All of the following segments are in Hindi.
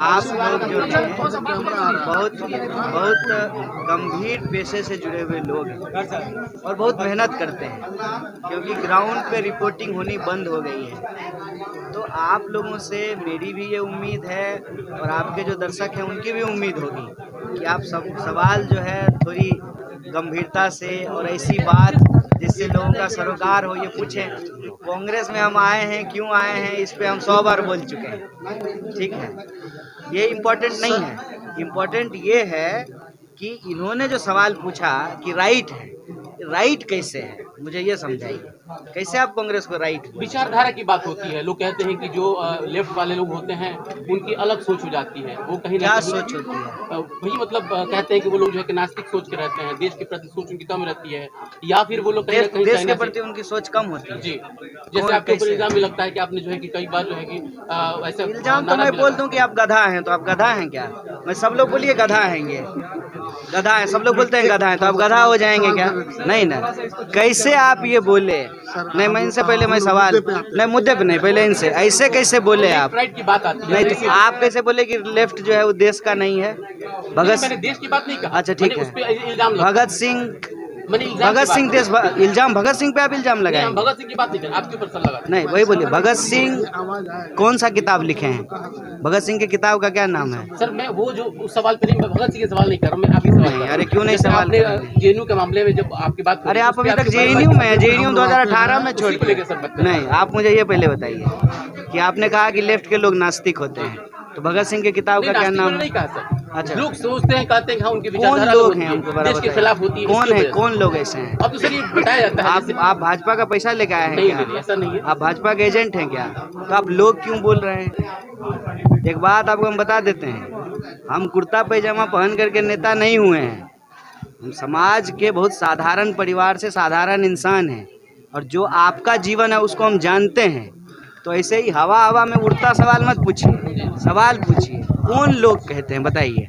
आप लोग जो हैं बहुत बहुत गंभीर पेशे से जुड़े हुए लोग हैं और बहुत मेहनत करते हैं, क्योंकि ग्राउंड पे रिपोर्टिंग होनी बंद हो गई है। तो आप लोगों से मेरी भी ये उम्मीद है और आपके जो दर्शक हैं उनकी भी उम्मीद होगी कि आप सब सवाल जो है थोड़ी गंभीरता से और ऐसी बात जिससे लोगों का सरोकार हो ये पूछें। कांग्रेस में हम आए हैं, क्यों आए हैं, इस पे हम 100 बार बोल चुके हैं। ठीक है, ये इम्पोर्टेंट नहीं है। इम्पोर्टेंट ये है कि इन्होंने जो सवाल पूछा कि राइट है, राइट कैसे है, मुझे ये समझाइए। कैसे आप कांग्रेस को राइट? विचारधारा की बात होती है। लोग कहते हैं कि जो लेफ्ट वाले लोग होते हैं उनकी अलग सोच हो जाती है। वो कहीं ना क्या कहीं सोच होती है? वही मतलब कहते हैं कि वो लोग जो है कि नास्तिक सोच के रहते हैं, देश के प्रति सोच उनकी कम रहती है, या फिर वो लोग कहीं ना कहीं देश के प्रति उनकी सोच कम होती है। जी, जैसे आपके ऊपर इल्जाम भी लगता है कि आपने जो है कि कई बार जो है कि ऐसा इल्जाम तो मैं बोल दूं कि आप गधा हैं, तो आप गधा हैं क्या? मैं सब लोग बोलिए गधा हैं, ये गधा है, सब लोग बोलते हैं गधा है, तो आप गधा हो जाएंगे क्या? नहीं ना। कैसे आप ये बोले? नहीं, मैं इनसे पहले मैं सवाल नहीं, मुद्दे पे नहीं, पहले इनसे ऐसे कैसे बोले आप? राइट की बात आती है। नहीं, तो आप कैसे बोले कि लेफ्ट जो है वो देश का नहीं है? मैंने देश की बात नहीं कहा। अच्छा ठीक उस पे इल्जाम है, भगत सिंह देश इल्जाम भगत सिंह पे आप इल्जाम लगाए? भगत सिंह की बात नहीं कर, आपके ऊपर सर लगा। नहीं, वही बोलिए। भगत सिंह कौन सा किताब लिखे हैं? भगत सिंह की किताब का क्या नाम है? सर मैं वो जो उस सवाल पे नहीं, मैं भगत सिंह के सवाल नहीं कर रहा हूँ, मैं आपके सवाल नहीं, अरे क्यों नहीं सवाल? जेएनयू के मामले में जब आपकी बात, अरे आप अभी तक जेएनयू में है, जेएनयू 2018 में छोड़ के। नहीं, आप मुझे ये पहले बताइए कि आपने कहा कि लेफ्ट के लोग नास्तिक होते हैं, तो भगत सिंह की किताब का क्या नाम? नहीं कहा सर। अच्छा, लोग सोचते हैं, कहते हैं कि हाँ उनकी कौन विचारधारा लोग हैं हमको देश के खिलाफ होती है। कौन है, कौन लोग ऐसे हैं? अब तो सर ये बताया जाता है। आप भाजपा का पैसा लेके आए हैं नहीं, क्या? नहीं, ऐसा नहीं है। आप भाजपा के एजेंट हैं क्या? तो आप लोग क्यों बोल रहे हैं? एक बात आपको हम बता देते हैं, हम कुर्ता पैजामा पहन करके नेता नहीं हुए हैं। हम समाज के बहुत साधारण परिवार से साधारण इंसान हैं, और जो आपका जीवन है उसको हम जानते हैं। तो ऐसे ही हवा हवा में उड़ता सवाल मत पूछिए, सवाल पूछिए। कौन लोग कहते हैं बताइए?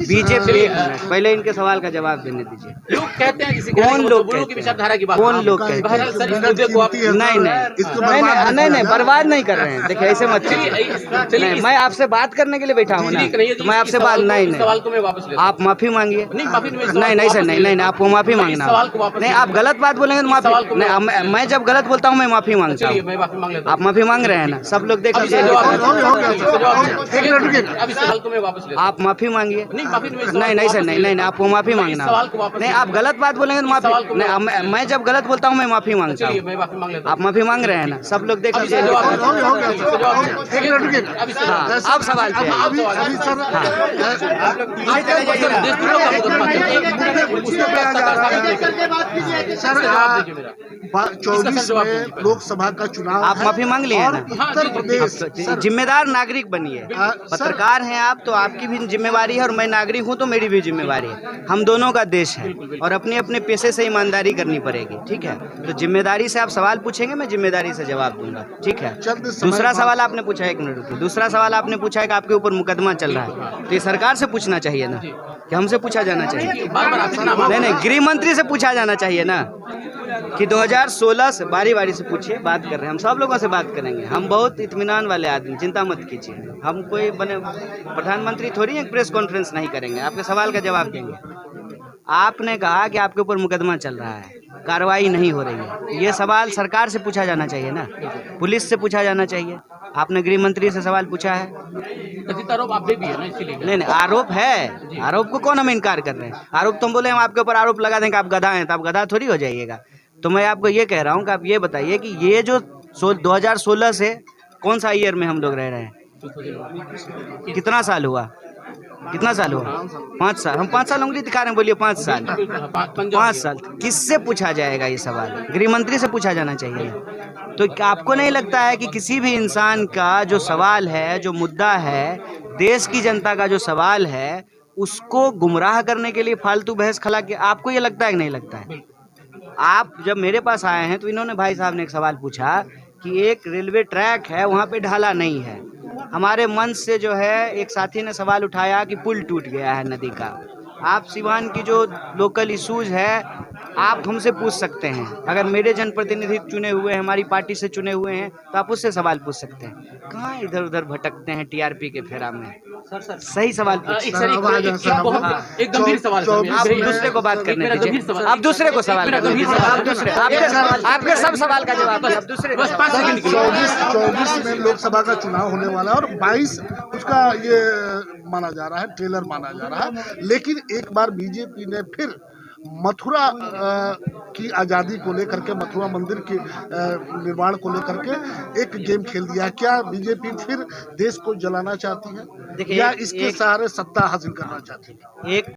बीजेपी। पहले इनके सवाल का जवाब देने दीजिए। लोग कहते हैं किसी कौन लोग की विचारधारा की बात, कौन लोग कहते हैं? नहीं, बर्बाद नहीं कर रहे हैं। देखिए ऐसे मत कीजिए। मैं आपसे बात करने के लिए बैठा हूँ ना, तो मैं आपसे बात नहीं, सवाल को मैं वापस ले, आप माफी मांगिए। नहीं सर, नहीं, आपको माफी मांगना। नहीं, आप गलत बात बोलेंगे तो माफी नहीं। मैं जब गलत बोलता हूँ मैं माफी मांगता हूँ। मैं माफी मांग लेता हूँ। आप माफी मांग रहे हैं ना, सब लोग देख लीजिए। आप माफी मांगिए। नहीं सर, नहीं, आपको माफी मांगना। नहीं, आप गलत बात बोलेंगे तो माफी नहीं। मैं जब गलत बोलता हूँ मैं माफी मांगता हूँ। आप माफी मांग रहे हैं ना, सब लोग देख लीजिए। अब सवाल पे सर 24 में लोकसभा का चुनाव, आप माफी मांग लिए ना। उत्तर प्रदेश जिम्मेदार नागरिक बनिए। पत्रकार हैं आप, तो आपकी भी जिम्मेवारी है, और मैं नागरिक हूं तो मेरी भी जिम्मेवारी है। हम दोनों का देश है, और अपने अपने पेशे से ईमानदारी करनी पड़ेगी। ठीक है, तो जिम्मेदारी से आप सवाल पूछेंगे, मैं जिम्मेदारी से जवाब दूंगा। ठीक है। दूसरा सवाल आपने पूछा, एक मिनट रुकिए। दूसरा सवाल आपने पूछा है कि आपके ऊपर मुकदमा चल रहा है, तो ये सरकार से पूछना चाहिए ना, कि हमसे पूछा जाना चाहिए? नहीं, गृह मंत्री से पूछा जाना चाहिए ना, कि 2016 से बारी बारी से पूछिए। बात कर रहे हैं, हम सब लोगों से बात करेंगे। हम बहुत इत्मीनान वाले आदमी, चिंता मत कीजिए। हम कोई बने प्रधानमंत्री थोड़ी एक प्रेस कॉन्फ्रेंस नहीं करेंगे, आपके सवाल का जवाब देंगे। आपने कहा कि आपके ऊपर मुकदमा चल रहा है, कार्रवाई नहीं हो रही है, ये सवाल सरकार से पूछा जाना चाहिए ना, पुलिस से पूछा जाना चाहिए। आपने गृह मंत्री से सवाल पूछा है? आरोप आप भी है ना, इसीलिए। नहीं, आरोप है। आरोप को कौन हम इनकार कर रहे हैं? आरोप तुम बोले हम आपके ऊपर आरोप लगा दें कि आप गधा हैं, तो आप गधा थोड़ी हो जाइएगा। तो मैं आपको ये कह रहा हूँ कि आप ये बताइए कि ये जो 2016 से कौन सा ईयर में हम लोग रह रहे हैं? कितना साल हुआ? 5 साल। हम 5 साल उंगली दिखा रहे हैं, बोलिए 5 साल। 5 साल किससे पूछा जाएगा ये सवाल? गृह मंत्री से पूछा जाना चाहिए। तो क्या आपको नहीं लगता है कि किसी भी इंसान का जो सवाल है, जो मुद्दा है, देश की जनता का जो सवाल है, उसको गुमराह करने के लिए फालतू बहस खला के, आपको ये लगता है कि नहीं लगता है? आप जब मेरे पास आए हैं तो इन्होंने, भाई साहब ने एक सवाल पूछा कि एक रेलवे ट्रैक है वहाँ पे ढाला नहीं है। हमारे मंच से जो है एक साथी ने सवाल उठाया कि पुल टूट गया है नदी का। आप सिवान की जो लोकल इशूज है आप हमसे पूछ सकते हैं, अगर मेरे जनप्रतिनिधि चुने हुए हैं, हमारी पार्टी से चुने हुए हैं, तो आप उससे सवाल पूछ सकते हैं। कहाँ इधर उधर भटकते हैं टीआरपी के फेरा में। सही सवाल पूछिए। एक सर एक गंभीर सवाल सर, आप दूसरे को बात करने दीजिए, आप दूसरे को सवाल करने दीजिए, आप दूसरे आपके सब सवाल का जवाब आप दूसरे को। 24 में लोकसभा का चुनाव होने वाला है और 22 उसका ये माना जा रहा है, ट्रेलर माना जा रहा है। लेकिन एक बार बीजेपी ने फिर मथुरा की आज़ादी को लेकर के, मथुरा मंदिर के निर्माण को लेकर के एक गेम खेल दिया। क्या बीजेपी फिर देश को जलाना चाहती है देखिए, या इसके सहारे सत्ता हासिल करना चाहती है? एक